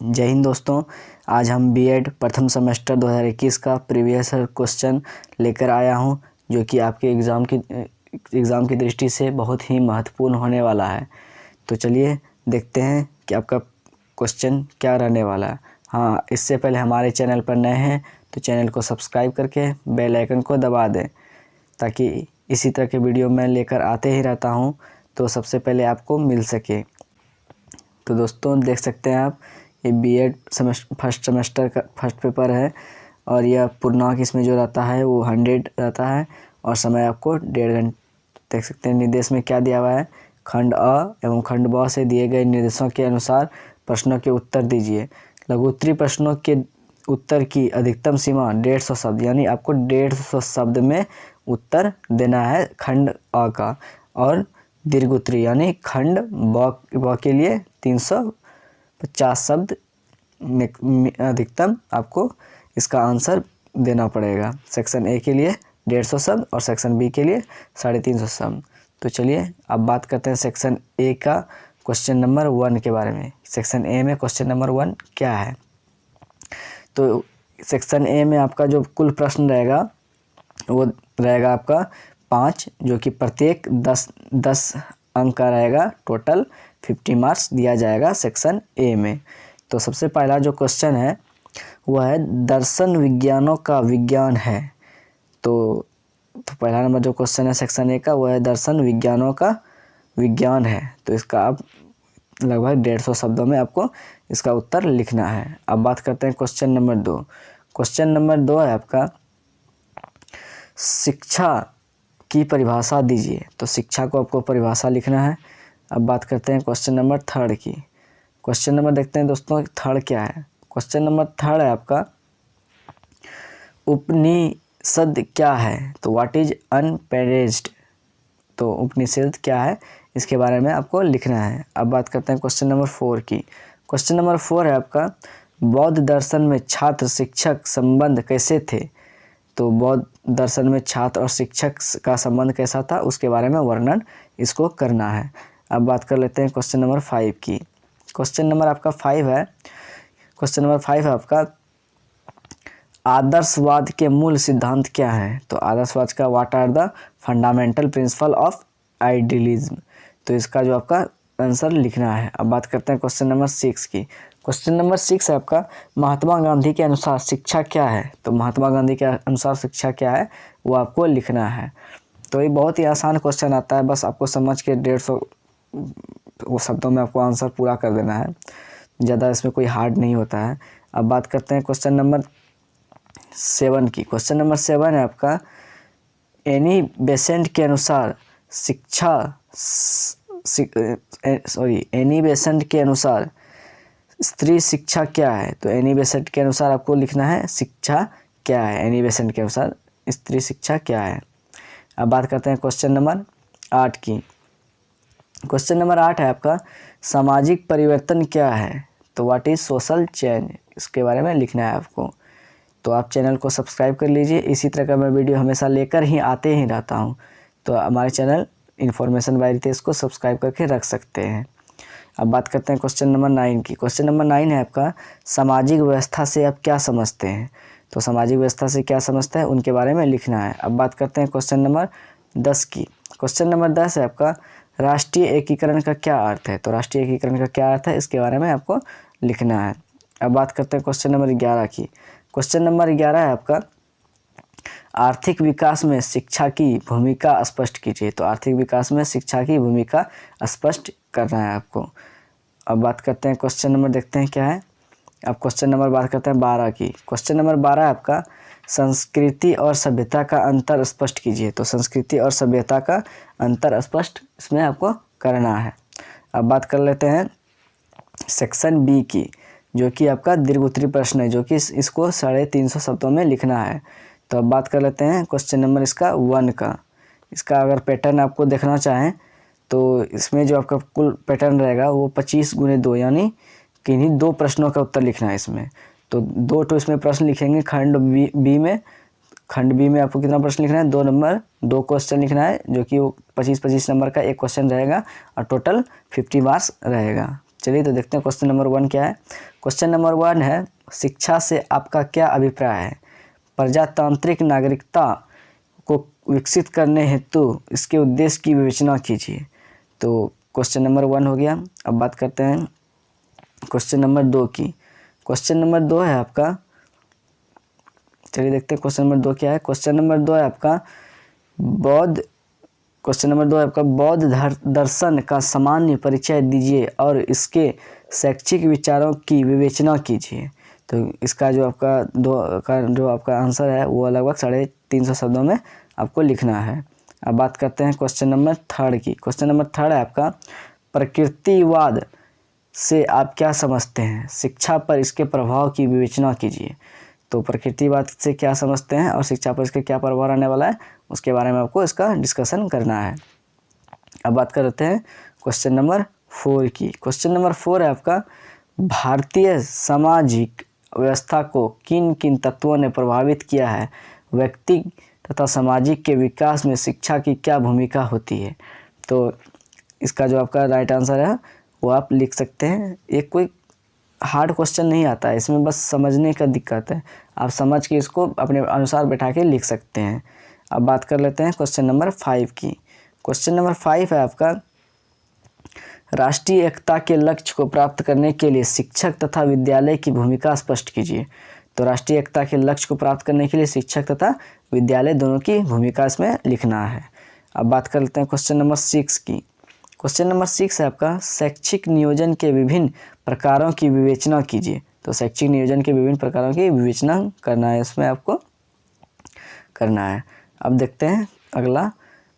जय हिंद दोस्तों। आज हम बीएड प्रथम सेमेस्टर 2021 का प्रीवियस क्वेश्चन लेकर आया हूं, जो कि आपके एग्ज़ाम की दृष्टि से बहुत ही महत्वपूर्ण होने वाला है। तो चलिए देखते हैं कि आपका क्वेश्चन क्या रहने वाला है। हाँ, इससे पहले हमारे चैनल पर नए हैं तो चैनल को सब्सक्राइब करके बेल आइकन को दबा दें, ताकि इसी तरह के वीडियो मैं लेकर आते ही रहता हूं तो सबसे पहले आपको मिल सके। तो दोस्तों देख सकते हैं आप, ये बीएड फर्स्ट सेमेस्टर का फर्स्ट पेपर है और यह पूर्णांक इसमें जो रहता है वो 100 रहता है और समय आपको 1.5 घंटे। देख सकते हैं निर्देश में क्या दिया हुआ है, खंड अ एवं खंड ब से दिए गए निर्देशों के अनुसार प्रश्नों के उत्तर दीजिए। लघुत्तरीय प्रश्नों के उत्तर की अधिकतम सीमा 150 शब्द, यानी आपको 150 शब्द में उत्तर देना है खंड अ का। और दीर्घोत्तरीय यानी खंड ब के लिए 350 शब्द में अधिकतम आपको इसका आंसर देना पड़ेगा। सेक्शन ए के लिए 150 शब्द और सेक्शन बी के लिए 350 शब्द। तो चलिए अब बात करते हैं सेक्शन ए का क्वेश्चन नंबर 1 के बारे में। सेक्शन ए में क्वेश्चन नंबर 1 क्या है? तो सेक्शन ए में आपका जो कुल प्रश्न रहेगा वो रहेगा आपका 5, जो कि प्रत्येक 10 अंक का रहेगा। टोटल 50 मार्क्स दिया जाएगा सेक्शन ए में। तो सबसे पहला जो क्वेश्चन है वह है दर्शन विज्ञानों का विज्ञान है। तो पहला नंबर जो क्वेश्चन है सेक्शन ए का वह है दर्शन विज्ञानों का विज्ञान है। तो इसका आप लगभग 150 शब्दों में आपको इसका उत्तर लिखना है। अब बात करते हैं क्वेश्चन नंबर 2। क्वेश्चन नंबर 2 है आपका शिक्षा की परिभाषा दीजिए। तो शिक्षा को आपको परिभाषा लिखना है। अब बात करते हैं क्वेश्चन नंबर 3 की। क्वेश्चन नंबर देखते हैं दोस्तों 3 क्या है। क्वेश्चन नंबर 3 है आपका उपनिषद क्या है। तो व्हाट इज अनपैरेज्ड। तो उपनिषद क्या है इसके बारे में आपको लिखना है। अब बात करते हैं क्वेश्चन नंबर 4 की। क्वेश्चन नंबर 4 है आपका बौद्ध दर्शन में छात्र शिक्षक संबंध कैसे थे। तो बौद्ध दर्शन में छात्र और शिक्षक का संबंध कैसा था उसके बारे में वर्णन इसको करना है। अब बात कर लेते हैं क्वेश्चन नंबर 5 की। क्वेश्चन नंबर आपका 5 है। क्वेश्चन नंबर 5 है आपका आदर्शवाद के मूल सिद्धांत क्या है। तो आदर्शवाद का what are the fundamental principle of idealism. तो इसका जो आपका आंसर लिखना है। अब बात करते हैं क्वेश्चन नंबर 6 की। क्वेश्चन नंबर 6 है आपका महात्मा गांधी के अनुसार शिक्षा क्या है। तो महात्मा गांधी के अनुसार शिक्षा क्या है वो आपको लिखना है। तो ये बहुत ही आसान क्वेश्चन आता है, बस आपको समझ के 150 वो शब्दों में आपको आंसर पूरा कर देना है। ज़्यादा इसमें कोई हार्ड नहीं होता है। अब बात करते हैं क्वेश्चन नंबर 7 की। क्वेश्चन नंबर 7 है आपका एनी बेसेंट के अनुसार एनी बेसेंट के अनुसार स्त्री शिक्षा क्या है। तो एनी बेसेंट के अनुसार आपको लिखना है शिक्षा क्या है। एनी बेसेंट के अनुसार स्त्री शिक्षा क्या है। अब बात करते हैं क्वेश्चन नंबर 8 की। क्वेश्चन नंबर 8 है आपका सामाजिक परिवर्तन क्या है। तो व्हाट इज सोशल चेंज, इसके बारे में लिखना है आपको। तो आप चैनल को सब्सक्राइब कर लीजिए, इसी तरह का मैं वीडियो हमेशा लेकर ही आते ही रहता हूं। तो हमारे चैनल इन्फॉर्मेशन बाय रितेश को सब्सक्राइब करके रख सकते हैं। अब बात करते हैं क्वेश्चन नंबर 9 की। क्वेश्चन नंबर 9 है आपका सामाजिक व्यवस्था से आप क्या समझते हैं। तो सामाजिक व्यवस्था से क्या समझते हैं उनके बारे में लिखना है। अब बात करते हैं क्वेश्चन नंबर 10 की। क्वेश्चन नंबर 10 है आपका राष्ट्रीय एकीकरण का क्या अर्थ है। तो राष्ट्रीय एकीकरण का क्या अर्थ है इसके बारे में आपको लिखना है। अब बात करते हैं क्वेश्चन नंबर 11 की। क्वेश्चन नंबर 11 है आपका आर्थिक विकास में शिक्षा की भूमिका स्पष्ट कीजिए। तो आर्थिक विकास में शिक्षा की भूमिका स्पष्ट करना है आपको। अब बात करते हैं क्वेश्चन नंबर देखते हैं क्या है। अब क्वेश्चन नंबर बात करते हैं 12 की। क्वेश्चन नंबर 12 है आपका संस्कृति और सभ्यता का अंतर स्पष्ट कीजिए। तो संस्कृति और सभ्यता का अंतर स्पष्ट इसमें आपको करना है। अब बात कर लेते हैं सेक्शन बी की, जो कि आपका दीर्घोत्तरीय प्रश्न है, जो कि इसको 350 शब्दों में लिखना है। तो अब बात कर लेते हैं क्वेश्चन नंबर इसका 1 का। इसका अगर पैटर्न आपको देखना चाहें तो इसमें जो आपका कुल पैटर्न रहेगा वो 25 × 2, यानी किन्हीं 2 प्रश्नों का उत्तर लिखना है इसमें। तो 2 तो इसमें प्रश्न लिखेंगे खंड बी में। खंड बी में आपको कितना प्रश्न लिखना है, 2 क्वेश्चन लिखना है, जो कि वो 25 नंबर का एक क्वेश्चन रहेगा और टोटल 50 मार्क्स रहेगा। चलिए तो देखते हैं क्वेश्चन नंबर 1 क्या है। क्वेश्चन नंबर 1 है, शिक्षा से आपका क्या अभिप्राय है? प्रजातांत्रिक नागरिकता को विकसित करने हेतु इसके उद्देश्य की विवेचना कीजिए। तो क्वेश्चन नंबर 1 हो गया। अब बात करते हैं क्वेश्चन नंबर 2 की। क्वेश्चन नंबर 2 है आपका, चलिए देखते हैं क्वेश्चन नंबर 2 क्या है। क्वेश्चन नंबर 2 है आपका बौद्ध दर्शन का सामान्य परिचय दीजिए और इसके शैक्षिक विचारों की विवेचना कीजिए। तो इसका जो आपका आंसर है वो लगभग 350 शब्दों में आपको लिखना है। अब बात करते हैं क्वेश्चन नंबर 3 की। क्वेश्चन नंबर 3 है आपका, प्रकृतिवाद से आप क्या समझते हैं? शिक्षा पर इसके प्रभाव की विवेचना कीजिए। तो प्रकृतिवाद से क्या समझते हैं और शिक्षा पर इसके क्या प्रभाव रहने वाला है, उसके बारे में आपको इसका डिस्कशन करना है। अब बात करते हैं क्वेश्चन नंबर 4 की। क्वेश्चन नंबर 4 है आपका, भारतीय सामाजिक व्यवस्था को किन किन तत्वों ने प्रभावित किया है? व्यक्ति तथा सामाजिक के विकास में शिक्षा की क्या भूमिका होती है? तो इसका जो आपका राइट आंसर है वो आप लिख सकते हैं। एक कोई हार्ड क्वेश्चन नहीं आता है इसमें, बस समझने का दिक्कत है। आप समझ के इसको अपने अनुसार बैठा के लिख सकते हैं। अब बात कर लेते हैं क्वेश्चन नंबर 5 की। क्वेश्चन नंबर 5 है आपका, राष्ट्रीय एकता के लक्ष्य को प्राप्त करने के लिए शिक्षक तथा विद्यालय की भूमिका स्पष्ट कीजिए। तो राष्ट्रीय एकता के लक्ष्य को प्राप्त करने के लिए शिक्षक तथा विद्यालय दोनों की भूमिका इसमें लिखना है। अब बात कर लेते हैं क्वेश्चन नंबर 6 की। क्वेश्चन नंबर 6 है आपका, शैक्षिक नियोजन के विभिन्न प्रकारों की विवेचना कीजिए। तो शैक्षिक नियोजन के विभिन्न प्रकारों की विवेचना करना है, इसमें आपको करना है। अब देखते हैं अगला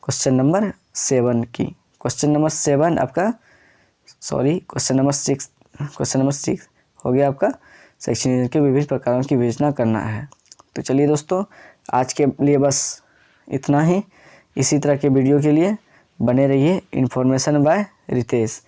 क्वेश्चन नंबर 7 की। क्वेश्चन नंबर 7 आपका क्वेश्चन नंबर 6 हो गया आपका, शैक्षिक नियोजन के विभिन्न प्रकारों की विवेचना करना है। तो चलिए दोस्तों, आज के लिए बस इतना ही। इसी तरह के वीडियो के लिए बने रहिए। Information by Ritesh.